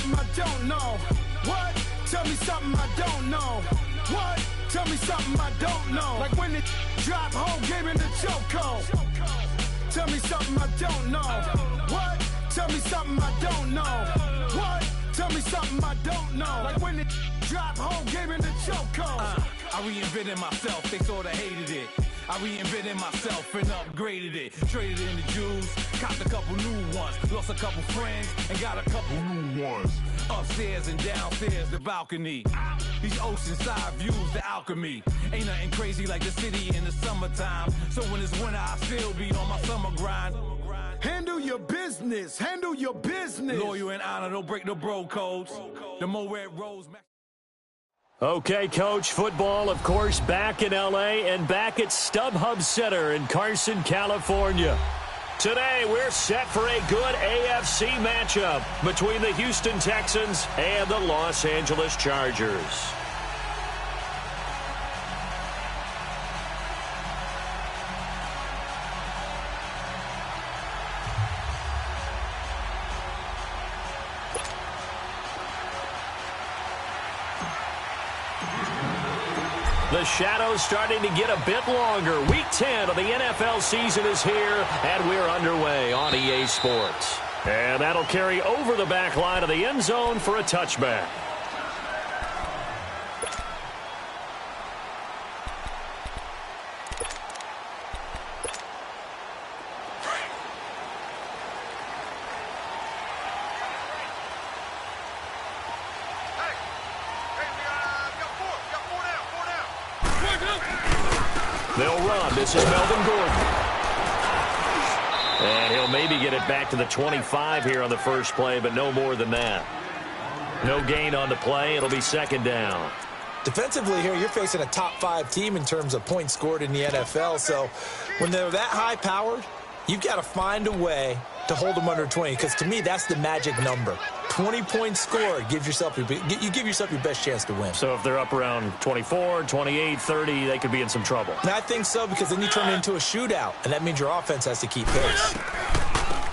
something I don't know. What? Tell me something I don't know. What? Tell me something I don't know. Like when it drop, whole game in the chokehold. Tell me something I don't know. What? Tell me something I don't know. What? Tell me something I don't know. Like when it drop, whole game in the chokehold. I reinvented myself, they sorta hated it. I reinvented myself and upgraded it. Traded in the Jews, copped a couple new ones. Lost a couple friends and got a couple new ones. Upstairs and downstairs, the balcony. These oceanside views, the alchemy. Ain't nothing crazy like the city in the summertime. So when it's winter, I still be on my summer grind. Handle your business, handle your business. Loyal and honor, don't break the bro codes. The more red rose. Okay, Coach, football, of course, back in L.A. and back at StubHub Center in Carson, California. Today, we're set for a good AFC matchup between the Houston Texans and the Los Angeles Chargers. The shadow's starting to get a bit longer. Week 10 of the NFL season is here, and we're underway on EA Sports. And that'll carry over the back line of the end zone for a touchback. They'll run. This is Melvin Gordon. And he'll maybe get it back to the 25 here on the first play, but no more than that. No gain on the play. It'll be second down. Defensively here, you're facing a top-5 team in terms of points scored in the NFL. So when they're that high-powered, you've got to find a way to hold them under 20, because to me, that's the magic number. 20 points scored, you give yourself your best chance to win. So if they're up around 24, 28, 30, they could be in some trouble. And I think so, because then you turn it into a shootout, and that means your offense has to keep pace.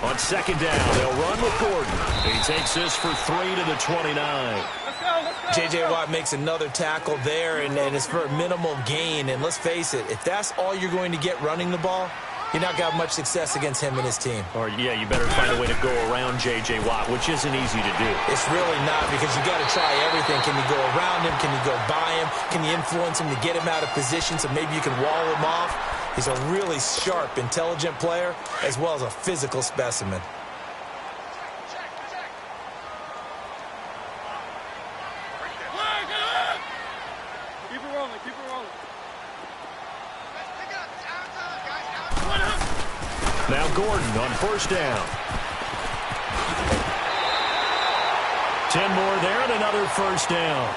On second down, they'll run with Gordon. He takes this for 3 to the 29. J.J. Watt makes another tackle there, and it's for a minimal gain. And let's face it, if that's all you're going to get running the ball, you're not got much success against him and his team. Or, yeah, you better find a way to go around J.J. Watt, which isn't easy to do. It's really not, because you got to try everything. Can you go around him? Can you go by him? Can you influence him to get him out of position so maybe you can wall him off? He's a really sharp, intelligent player, as well as a physical specimen. Keep it rolling, keep it rolling. Now Gordon on first down. 10 more there and another first down.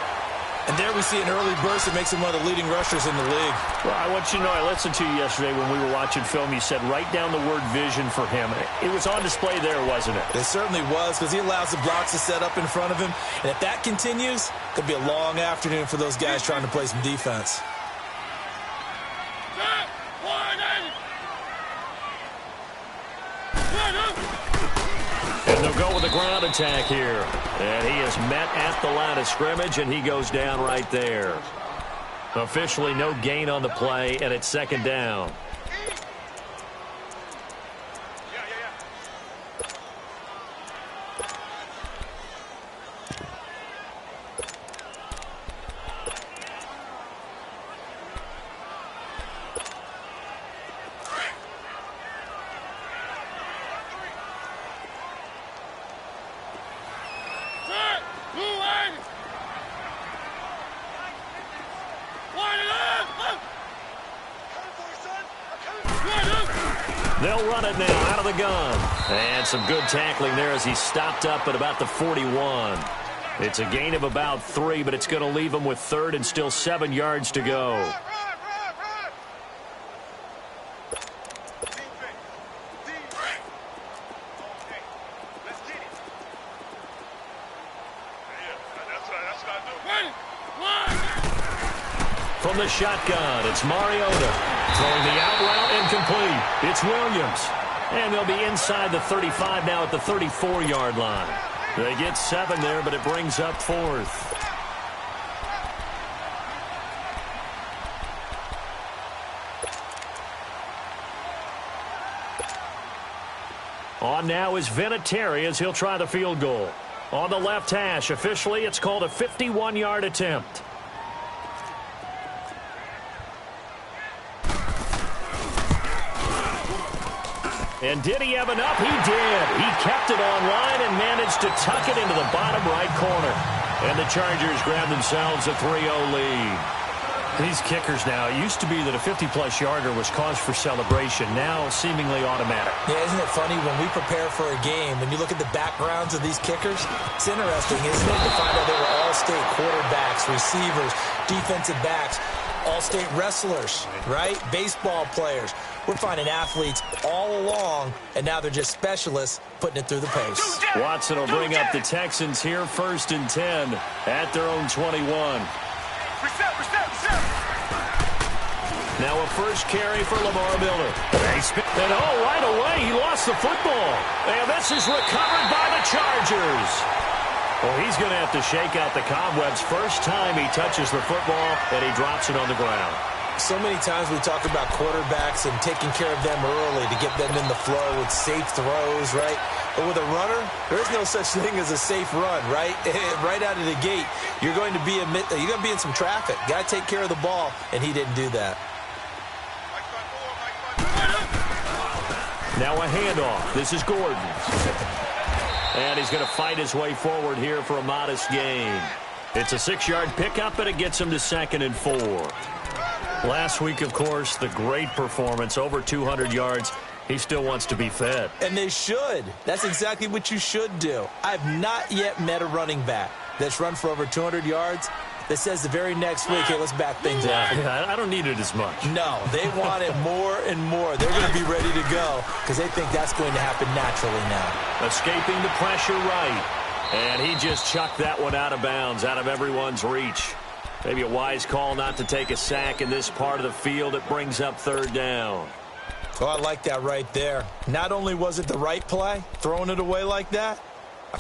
And there we see an early burst that makes him one of the leading rushers in the league. Well, I want you to know, I listened to you yesterday when we were watching film. You said write down the word vision for him. It was on display there, wasn't it? It certainly was, because he allows the blocks to set up in front of him. And if that continues, it could be a long afternoon for those guys trying to play some defense. And they'll go with the ground attack here. And he is met at the line of scrimmage, and he goes down right there. Officially no gain on the play, and it's second down. They'll run it now out of the gun. And some good tackling there as he stopped up at about the 41. It's a gain of about 3, but it's going to leave him with third and still 7 yards to go. From the shotgun, it's Mariota. Throwing the out route incomplete. It's Williams. And they'll be inside the 35 now at the 34-yard line. They get 7 there, but it brings up 4th. On now is Vinatieri as he'll try the field goal. On the left hash, officially it's called a 51-yard attempt. And did he have enough? He did. He kept it on line and managed to tuck it into the bottom right corner. And the Chargers grab themselves a 3-0 lead. These kickers now, it used to be that a 50-plus yarder was cause for celebration. Now seemingly automatic. Yeah, isn't it funny when we prepare for a game, when you look at the backgrounds of these kickers, it's interesting, isn't it, to find out they were all-state quarterbacks, receivers, defensive backs, all-state wrestlers, right? Baseball players. We're finding athletes all along, and now they're just specialists putting it through the pace. Watson will bring up the Texans here, 1st and 10 at their own 21. Now a first carry for Lamar Miller. And right away, he lost the football. And this is recovered by the Chargers. Well, he's going to have to shake out the cobwebs. First time he touches the football, and he drops it on the ground. So many times we talk about quarterbacks and taking care of them early to get them in the flow with safe throws, right? But with a runner, there's no such thing as a safe run, right? Right out of the gate, you're going to be in some traffic. Got to take care of the ball, and he didn't do that. Now a handoff. This is Gordon. And he's going to fight his way forward here for a modest gain. It's a 6-yard pickup, and it gets him to 2nd and 4. Last week, of course, the great performance, over 200 yards. He still wants to be fed. And they should. That's exactly what you should do. I've not yet met a running back that's run for over 200 yards that says the very next week, hey, let's back things up. I don't need it as much. No, they want it more and more. They're going to be ready to go because they think that's going to happen naturally now. Escaping the pressure right. And he just chucked that one out of bounds, out of everyone's reach. Maybe a wise call not to take a sack in this part of the field. It brings up 3rd down. Oh, I like that right there. Not only was it the right play, throwing it away like that,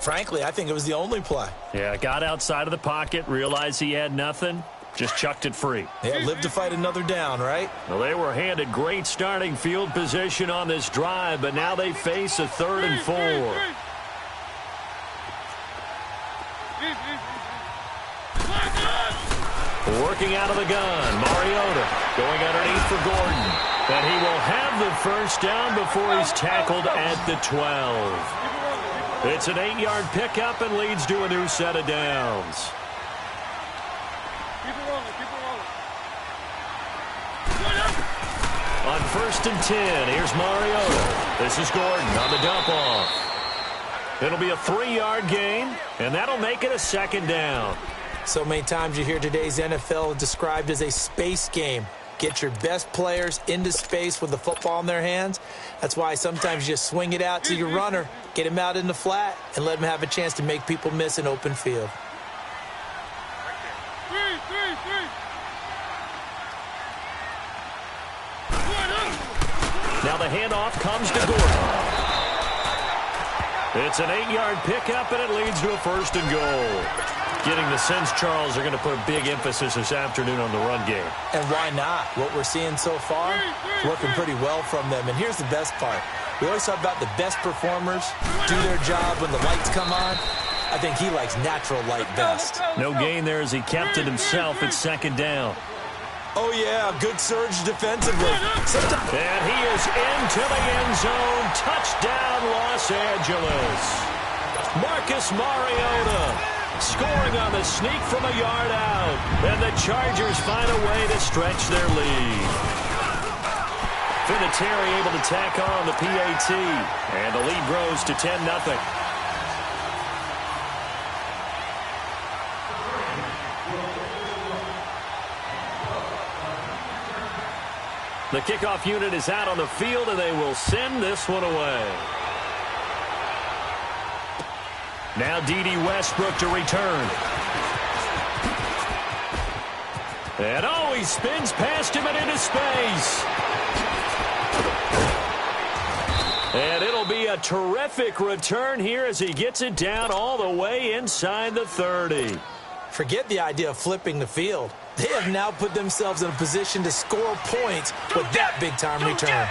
frankly, I think it was the only play. Yeah, got outside of the pocket, realized he had nothing, just chucked it free. Yeah, lived to fight another down, right? Well, they were handed great starting field position on this drive, but now they face a 3rd and 4. Working out of the gun, Mariota going underneath for Gordon. And he will have the first down before he's tackled at the 12. It's an 8-yard pickup and leads to a new set of downs. On 1st and 10, here's Mariota. This is Gordon on the dump off. It'll be a 3-yard gain, and that'll make it a 2nd down. So many times you hear today's NFL described as a space game. Get your best players into space with the football in their hands. That's why sometimes you just swing it out to your runner, get him out in the flat, and let him have a chance to make people miss an open field. Now the handoff comes to Gordon. It's an 8-yard pickup, and it leads to a 1st and goal. Getting the sense, Charles, are going to put big emphasis this afternoon on the run game. And why not? What we're seeing so far, working pretty well from them. And here's the best part. We always talk about the best performers do their job when the lights come on. I think he likes natural light best. No gain there as he kept it himself at 2nd down. Oh, yeah, good surge defensively. And he is into the end zone. Touchdown, Los Angeles. Marcus Mariota scoring on the sneak from a yard out. And the Chargers find a way to stretch their lead. Vinatieri able to tack on the PAT. And the lead grows to 10-0. The kickoff unit is out on the field, and they will send this one away. Now D.D. Westbrook to return. And he spins past him and into space. And it'll be a terrific return here as he gets it down all the way inside the 30. Forget the idea of flipping the field. They have now put themselves in a position to score points with that big-time return.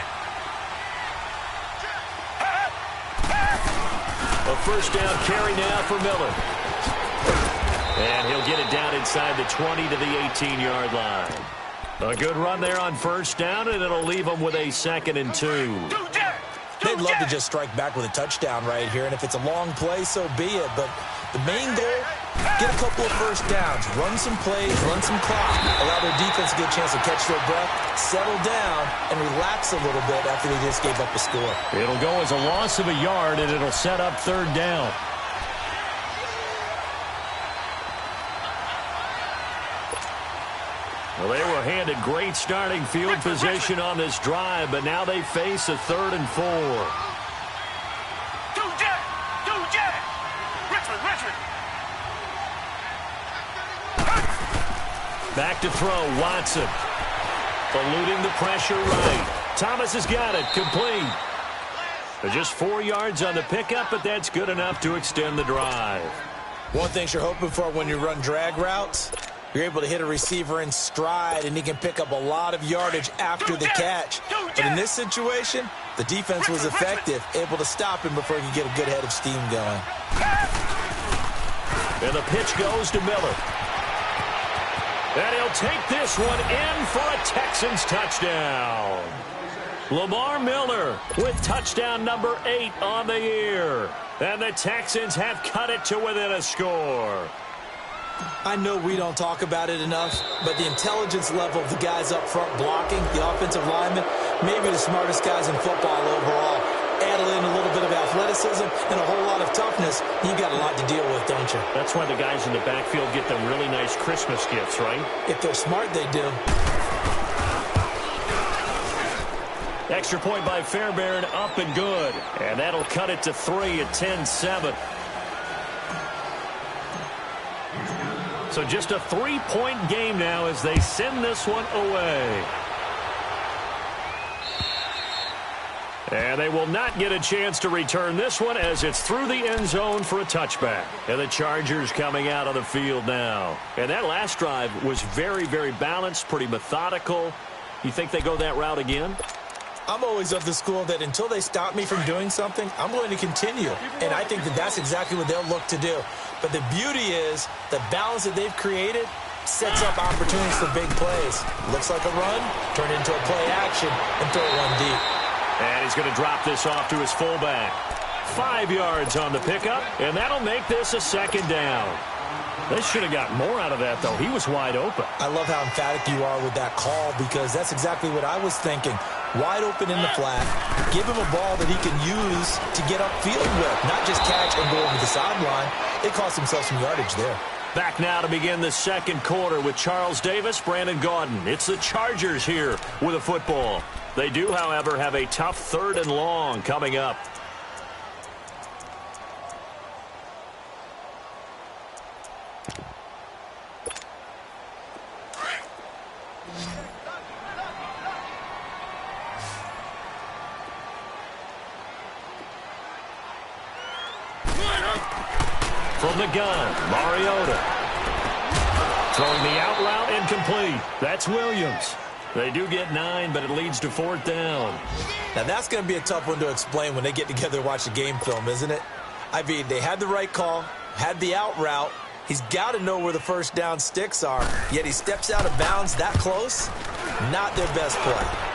A first down carry now for Miller. And he'll get it down inside the 20 to the 18-yard line. A good run there on first down, and it'll leave them with a 2nd and 2. They'd love to just strike back with a touchdown right here, and if it's a long play, so be it. But the main goal, get a couple of first downs, run some plays, run some clock, allow their defense to get a chance to catch their breath, settle down, and relax a little bit after they just gave up a score. It'll go as a loss of a yard, and it'll set up 3rd down. Well, they were handed great starting field position on this drive, but now they face a 3rd and 4. Back to throw, Watson. Eluding the pressure right. Thomas has got it, complete. Just 4 yards on the pickup, but that's good enough to extend the drive. One thing you're hoping for when you run drag routes, you're able to hit a receiver in stride, and he can pick up a lot of yardage after the catch. But in this situation, the defense was effective, able to stop him before he could get a good head of steam going. And the pitch goes to Miller. And he'll take this one in for a Texans touchdown. Lamar Miller with touchdown number 8 on the year. And the Texans have cut it to within a score. I know we don't talk about it enough, but the intelligence level of the guys up front blocking, the offensive linemen, maybe the smartest guys in football overall. Add in a little bit of athleticism and a whole lot of toughness, you got a lot to deal with, don't you? That's why the guys in the backfield get them really nice Christmas gifts, right? If they're smart, they do. Extra point by Fairbairn, up and good. And that'll cut it to 3 at 10-7. So just a 3-point game now as they send this one away. And they will not get a chance to return this one as it's through the end zone for a touchback. And the Chargers coming out on the field now. And that last drive was very, very balanced, pretty methodical. You think they go that route again? I'm always of the school that until they stop me from doing something, I'm going to continue. And I think that that's exactly what they'll look to do. But the beauty is the balance that they've created sets up opportunities for big plays. Looks like a run, turn into a play action, and throw one deep. And he's going to drop this off to his fullback. 5 yards on the pickup, and that'll make this a 2nd down. They should have got more out of that, though. He was wide open. I love how emphatic you are with that call because that's exactly what I was thinking. Wide open in the flat. Give him a ball that he can use to get upfield with, not just catch and go over the sideline. They cost themselves some yardage there. Back now to begin the 2nd quarter with Charles Davis, Brandon Gaudin. It's the Chargers here with a football. They do, however, have a tough 3rd and long coming up. From the gun, Mariota. Throwing the out route incomplete. That's Williams. They do get 9, but it leads to 4th down. Now, that's going to be a tough one to explain when they get together and watch the game film, isn't it? I mean, they had the right call, had the out route. He's got to know where the first down sticks are, yet he steps out of bounds that close. Not their best play.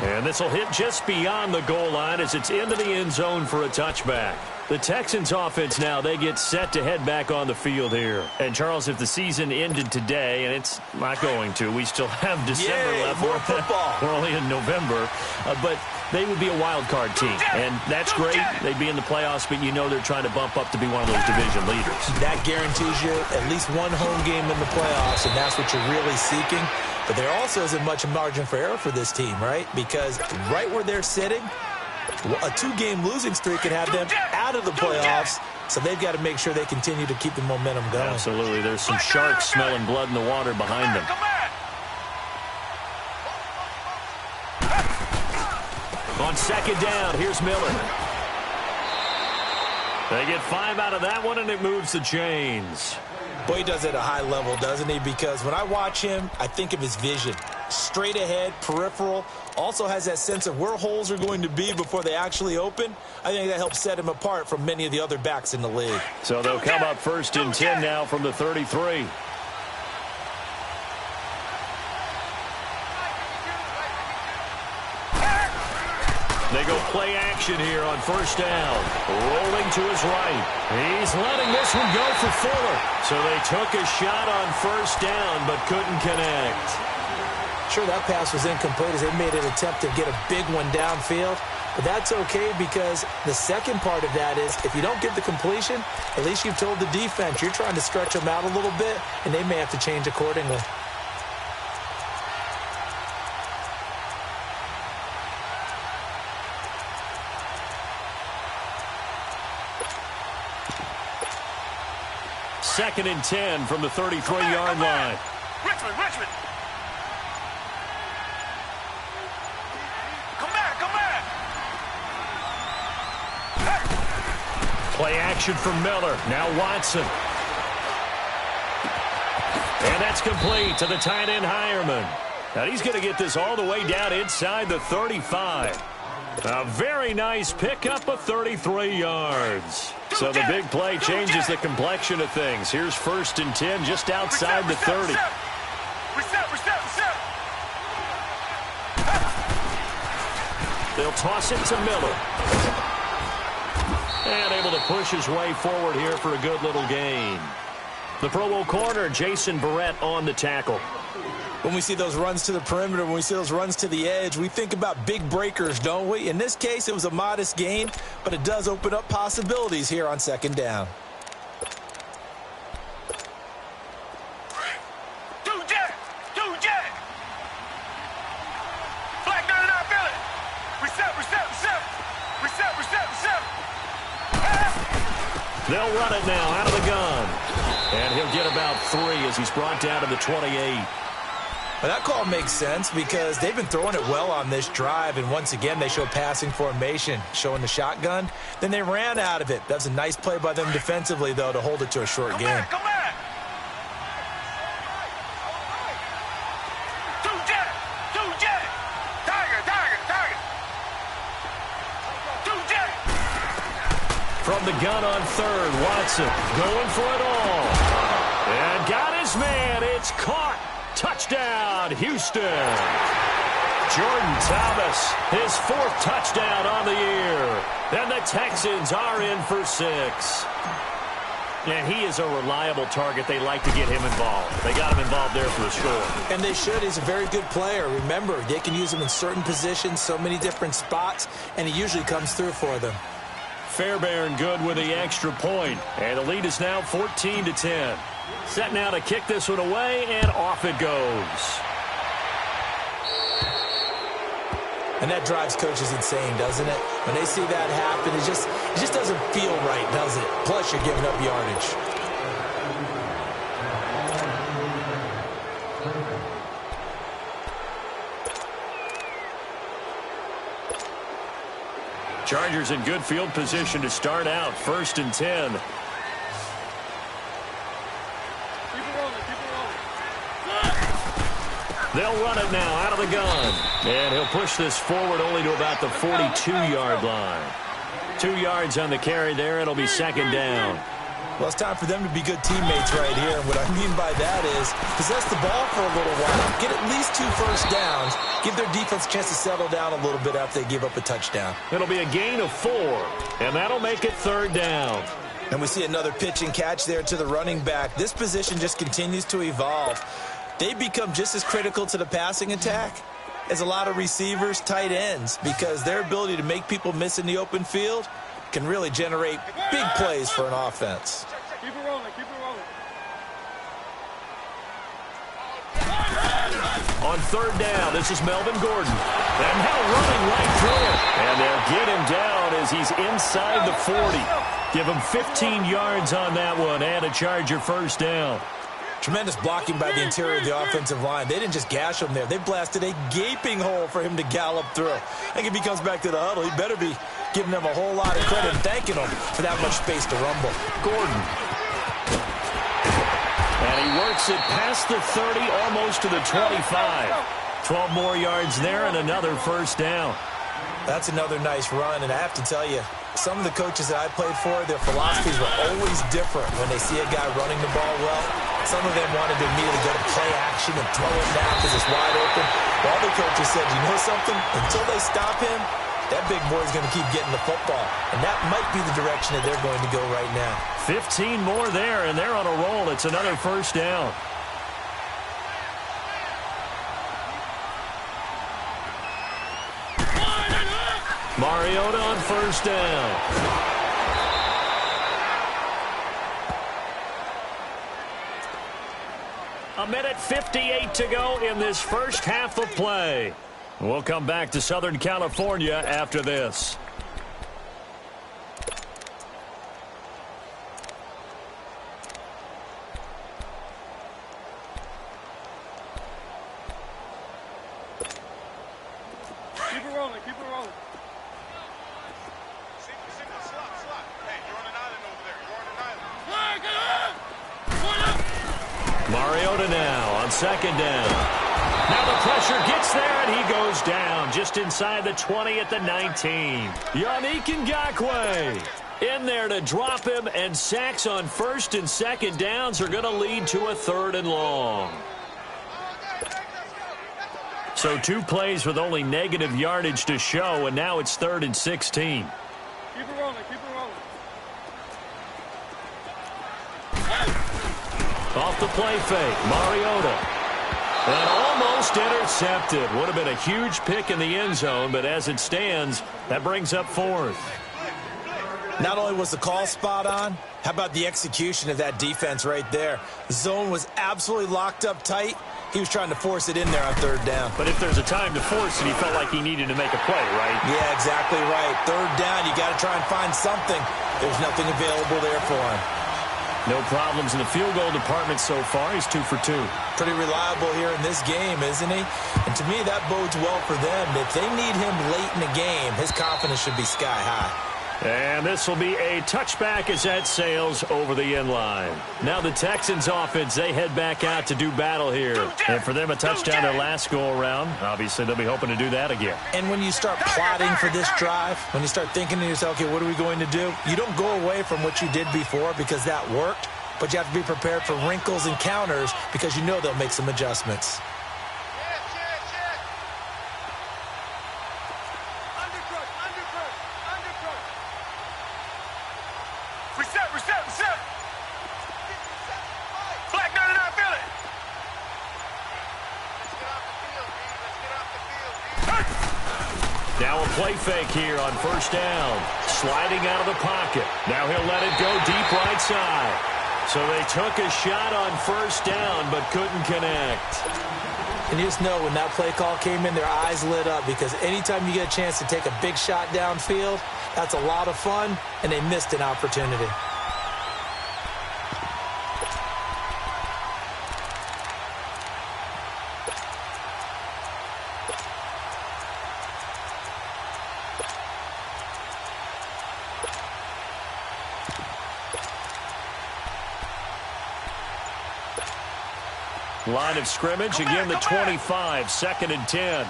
And this will hit just beyond the goal line as it's into the end zone for a touchback. The Texans offense now, they get set to head back on the field here. And, Charles, if the season ended today, and it's not going to, we still have December left. More football. We're only in November. But they would be a wild card team. And that's great. They'd be in the playoffs, but you know they're trying to bump up to be one of those division leaders. That guarantees you at least one home game in the playoffs, and that's what you're really seeking. But there also isn't much margin for error for this team, right? Because right where they're sitting, a 2-game losing streak could have them out of the playoffs, so they've got to make sure they continue to keep the momentum going. Absolutely. There's some sharks smelling blood in the water behind them. On second down, here's Miller. They get 5 out of that one, and it moves the chains. Boy, he does it at a high level, doesn't he? Because when I watch him, I think of his vision. Straight ahead, peripheral, also has that sense of where holes are going to be before they actually open. I think that helps set him apart from many of the other backs in the league. So they'll come up 1st and 10 now from the 33. They go play action here on 1st down. Rolling to his right. He's letting this one go for Fuller. So they took a shot on 1st down but couldn't connect. Sure, that pass was incomplete as they made an attempt to get a big one downfield. But that's okay because the second part of that is if you don't get the completion, at least you've told the defense you're trying to stretch them out a little bit, and they may have to change accordingly. Second and 10 from the 33-yard line. Richmond. Come back. Play action from Miller. Now Watson. And that's complete to the tight end, Hireman. Now he's going to get this all the way down inside the 35. A very nice pickup of 33 yards. So the big play changes the complexion of things. Here's 1st and 10 just outside the 30. Reset. They'll toss it to Miller. And able to push his way forward here for a good little gain. The Pro Bowl corner, Jason Barrett, on the tackle. When we see those runs to the perimeter, when we see those runs to the edge, we think about big breakers, don't we? In this case, it was a modest gain, but it does open up possibilities here on 2nd down. Two jet. Flag down in our belly. Reset. They'll run it now out of the gun. And he'll get about 3 as he's brought down to the 28. Well, that call makes sense because they've been throwing it well on this drive, and once again they show passing formation, showing the shotgun. Then they ran out of it. That's a nice play by them defensively, though, to hold it to a short game. Come back. Two jet. Tiger. Two jet. From the gun on 3rd, Watson going for it all. And got his man. It's caught. Touchdown, Houston. Jordan Thomas, his 4th touchdown on the year. And the Texans are in for 6. And he is a reliable target. They like to get him involved. They got him involved there for a score. And they should. He's a very good player. Remember, they can use him in certain positions, so many different spots, and he usually comes through for them. Fairbairn good with the extra point. And the lead is now 14-10. Set now to kick this one away, and off it goes. And that drives coaches insane, doesn't it? When they see that happen, it just doesn't feel right, does it? Plus, you're giving up yardage. Chargers in good field position to start out. 1st and 10. They'll run it now out of the gun. And he'll push this forward only to about the 42-yard line. 2 yards on the carry there. It'll be 2nd down. Well, it's time for them to be good teammates right here. And what I mean by that is possess the ball for a little while, get at least 2 first downs, give their defense a chance to settle down a little bit after they give up a touchdown. It'll be a gain of 4, and that'll make it 3rd down. And we see another pitch and catch there to the running back. This position just continues to evolve. They become just as critical to the passing attack as a lot of receivers, tight ends, because their ability to make people miss in the open field can really generate big plays for an offense. Keep it rolling. On 3rd down, this is Melvin Gordon. And now running right through him. And they'll get him down as he's inside the 40. Give him 15 yards on that one and a Charger 1st down. Tremendous blocking by the interior of the offensive line. They didn't just gash him there. They blasted a gaping hole for him to gallop through. I think if he comes back to the huddle, he better be giving them a whole lot of credit and thanking them for that much space to rumble. Gordon. And he works it past the 30, almost to the 25. 12 more yards there and another first down. That's another nice run, and I have to tell you, some of the coaches that I played for, their philosophies were always different when they see a guy running the ball well. Some of them wanted to immediately go to play action and throw it down because it's wide open. While other coaches said, you know something? Until they stop him, that big boy's going to keep getting the football. And that might be the direction that they're going to go right now. 15 more there, and they're on a roll. It's another first down. Mariota on first down. A minute 58 to go in this first half of play. We'll come back to Southern California after this. Keep it rolling, keep it rolling. Mariota now on second down. Now the pressure gets there, and he goes down just inside the 20 at the 19. Yannick Ngakoue in there to drop him, and sacks on first and second downs are going to lead to a third and long. So 2 plays with only negative yardage to show, and now it's 3rd and 16. Keep it rolling, keep it rolling. Off the play fake, Mariota. And almost intercepted. Would have been a huge pick in the end zone, but as it stands, that brings up 4th. Not only was the call spot on, how about the execution of that defense right there? The zone was absolutely locked up tight. He was trying to force it in there on 3rd down. But if there's a time to force it, he felt like he needed to make a play, right? Yeah, exactly right. 3rd down, you got to try and find something. There's nothing available there for him. No problems in the field goal department so far. He's 2 for 2. Pretty reliable here in this game, isn't he? And to me, that bodes well for them. If they need him late in the game, his confidence should be sky high. And this will be a touchback as that sails over the end line. Now the Texans offense, they head back out to do battle here. And for them, a touchdown their last go-around. Obviously, they'll be hoping to do that again. And when you start plotting for this drive, when you start thinking to yourself, okay, what are we going to do? You don't go away from what you did before because that worked, but you have to be prepared for wrinkles and counters because you know they'll make some adjustments. Now a play fake here on first down. Sliding out of the pocket. Now he'll let it go deep right side. So they took a shot on first down but couldn't connect. And you just know when that play call came in, their eyes lit up because anytime you get a chance to take a big shot downfield, that's a lot of fun, and they missed an opportunity. Line of scrimmage, again the 25, 2nd and 10.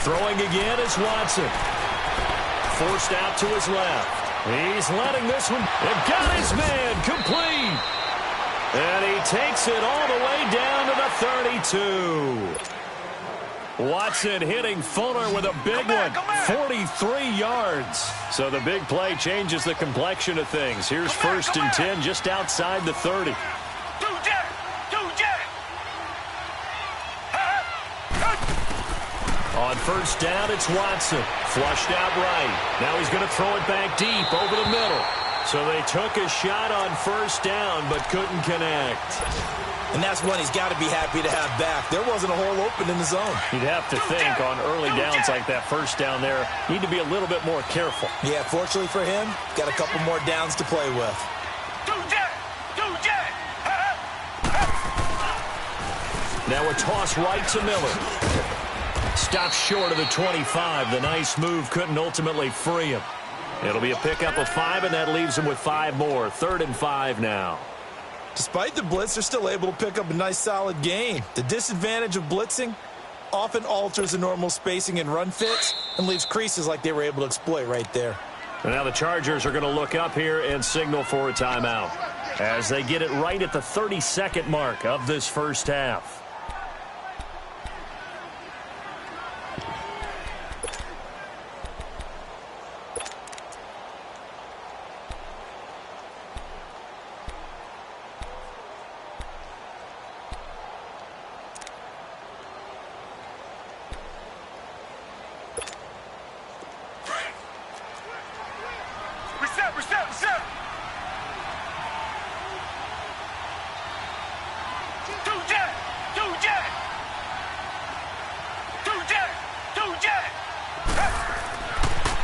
Throwing again is Watson. Forced out to his left. He's letting this one, and got his man complete. And he takes it all the way down to the 32. Watson hitting Fuller with a big one, 43 yards. So the big play changes the complexion of things. Here's 1st and 10 just outside the 30. On first down, it's Watson. Flushed out right. Now he's going to throw it back deep over the middle. So they took a shot on first down, but couldn't connect. And that's one he's got to be happy to have back. There wasn't a hole open in the zone. You'd have to think on early downs like that first down there, need to be a little bit more careful. Yeah, fortunately for him, got a couple more downs to play with. Now a toss right to Miller. Stops short of the 25. The nice move couldn't ultimately free him. It'll be a pickup of 5, and that leaves him with 5 more. 3rd and 5 now. Despite the blitz, they're still able to pick up a nice, solid gain. The disadvantage of blitzing often alters the normal spacing and run fits and leaves creases like they were able to exploit right there. And now the Chargers are going to look up here and signal for a timeout as they get it right at the 30-second mark of this first half.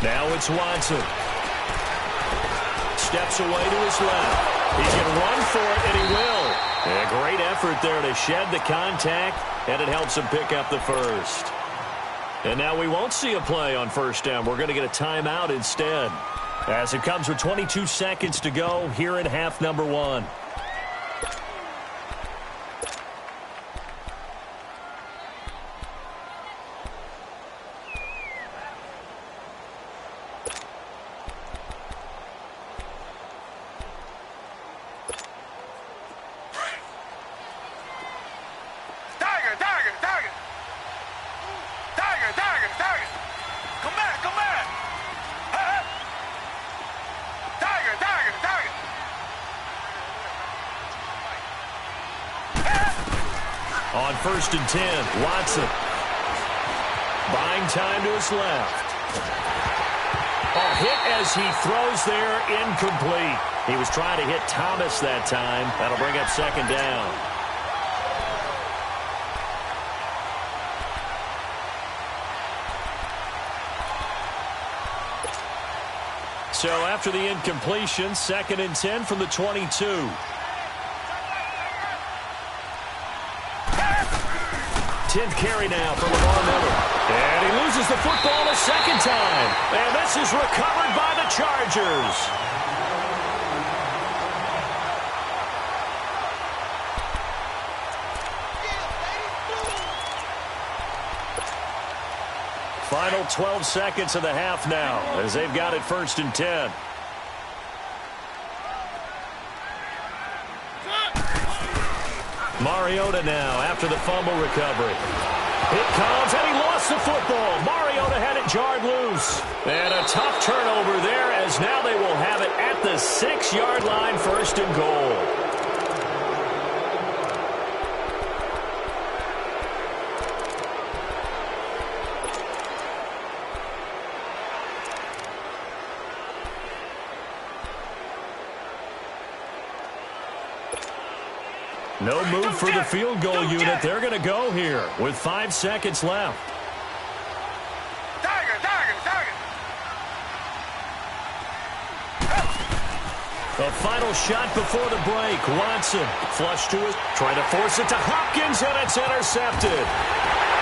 Now it's Watson. Steps away to his left. He can run for it, and he will. A great effort there to shed the contact, and it helps him pick up the first. And now we won't see a play on first down. We're going to get a timeout instead, as it comes with 22 seconds to go here in half number 1. On 1st and 10, Watson. Buying time to his left. A hit as he throws there, incomplete. He was trying to hit Thomas that time. That'll bring up 2nd down. So after the incompletion, 2nd and 10 from the 22. 10th carry now for Lamar Miller. And he loses the football a 2nd time. And this is recovered by the Chargers. Final 12 seconds of the half now as they've got it 1st and 10. Mariota now after the fumble recovery. It comes, and he lost the football. Mariota had it jarred loose. And a tough turnover there as now they will have it at the 6-yard line, 1st and goal. No move for the field goal unit. They're going to go here with 5 seconds left. The final shot before the break. Watson flush to it, trying to force it to Hopkins, and it's intercepted.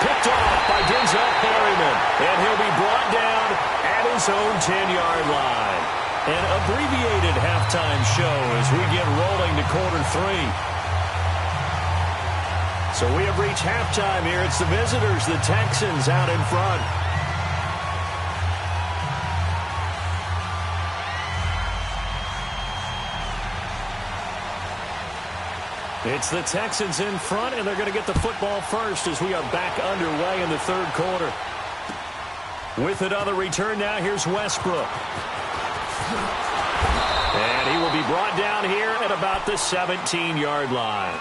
Picked off by Denzel Perryman, and he'll be brought down at his own 10-yard line. An abbreviated halftime show as we get rolling to quarter 3. So we have reached halftime here. It's the visitors, the Texans, out in front. It's the Texans in front, and they're going to get the football first as we are back underway in the 3rd quarter. With it on the return now, here's Westbrook. And he will be brought down here at about the 17-yard line.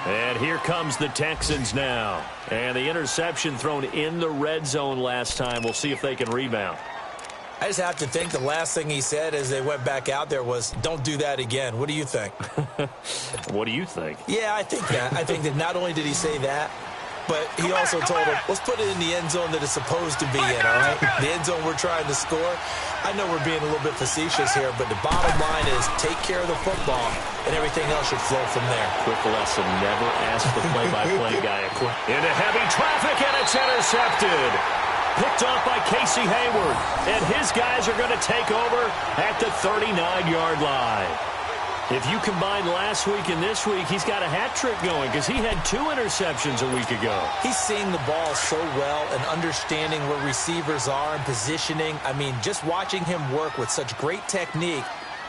And here comes the Texans now. And the interception thrown in the red zone last time. We'll see if they can rebound. I just have to think the last thing he said as they went back out there was, don't do that again. What do you think? What do you think? Yeah, I think that. I think that not only did he say that, but he also told him, let's put it in the end zone that it's supposed to be in, all right? The end zone we're trying to score. I know we're being a little bit facetious here, but the bottom line is take care of the football, and everything else should flow from there. Quick lesson, never ask the play-by-play guy a quick. Into heavy traffic, and it's intercepted. Picked off by Casey Hayward, and his guys are going to take over at the 39-yard line. If you combine last week and this week, he's got a hat trick going because he had 2 interceptions a week ago. He's seeing the ball so well and understanding where receivers are and positioning. I mean, just watching him work with such great technique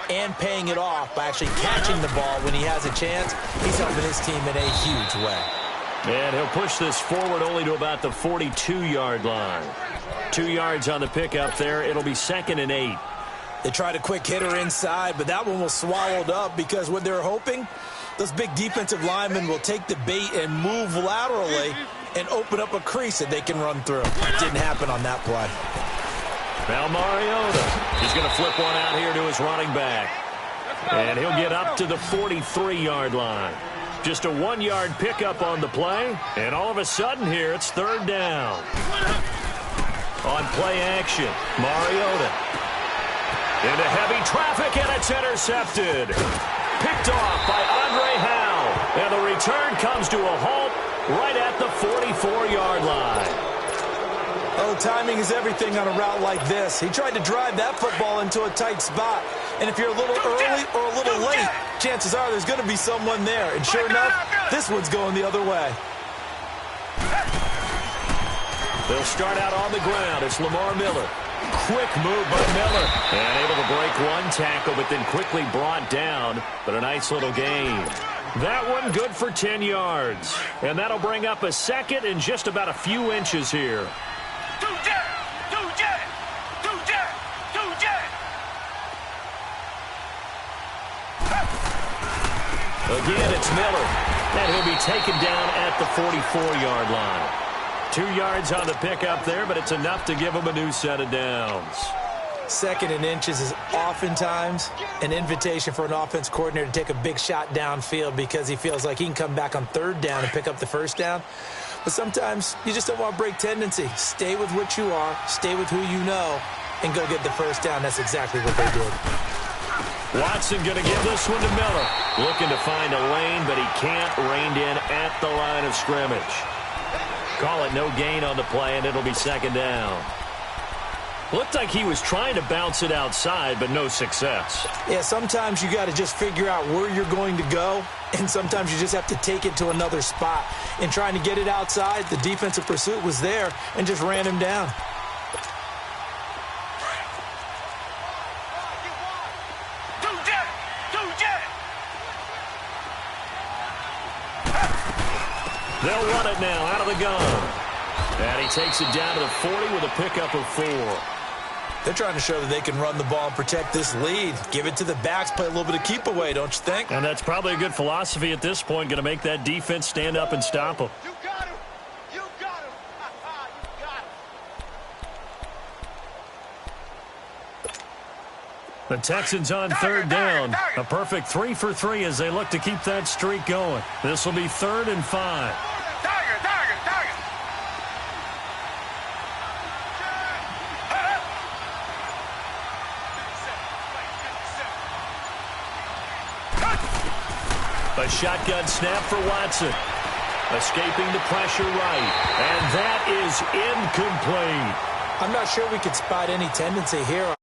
and paying it off by actually catching the ball when he has a chance, he's helping his team in a huge way. And he'll push this forward only to about the 42-yard line. 2 yards on the pickup there. It'll be 2nd and 8. They tried a quick hitter inside, but that one was swallowed up because what they're hoping, those big defensive linemen will take the bait and move laterally and open up a crease that they can run through. Didn't happen on that play. Now Mariota, he's going to flip one out here to his running back. And he'll get up to the 43-yard line. Just a 1-yard pickup on the play, and all of a sudden here it's 3rd down. On play action, Mariota. Into heavy traffic, and it's intercepted. Picked off by Andre Howe. And the return comes to a halt right at the 44-yard line. Oh, timing is everything on a route like this. He tried to drive that football into a tight spot. And if you're a little early or a little late, chances are there's going to be someone there. And sure enough, this one's going the other way. They'll start out on the ground. It's Lamar Miller. Quick move by Miller. And able to break one tackle, but then quickly brought down. But a nice little gain. That one good for 10 yards. And that'll bring up a 2nd and just about a few inches here. Again, it's Miller. And he'll be taken down at the 44-yard line. 2 yards on the pickup there, but it's enough to give him a new set of downs. 2nd and inches is oftentimes an invitation for an offense coordinator to take a big shot downfield because he feels like he can come back on 3rd down and pick up the 1st down. But sometimes you just don't want to break tendency. Stay with what you are, stay with who you know, and go get the 1st down. That's exactly what they did. Watson going to give this one to Miller. Looking to find a lane, but he can't. Reined in at the line of scrimmage. Call it no gain on the play, and it'll be 2nd down. Looked like he was trying to bounce it outside, but no success. Yeah, sometimes you got to just figure out where you're going to go, and sometimes you just have to take it to another spot. In trying to get it outside, the defensive pursuit was there and just ran him down. They'll run it now out of the gun. And he takes it down to the 40 with a pickup of 4. They're trying to show that they can run the ball and protect this lead. Give it to the backs, play a little bit of keep away, don't you think? And that's probably a good philosophy at this point, going to make that defense stand up and stop them. You got him. You got him. You got him. The Texans on 3rd down. A perfect 3 for 3 as they look to keep that streak going. This will be 3rd and 5. A shotgun snap for Watson. Escaping the pressure right. And that is incomplete. I'm not sure we could spot any tendency here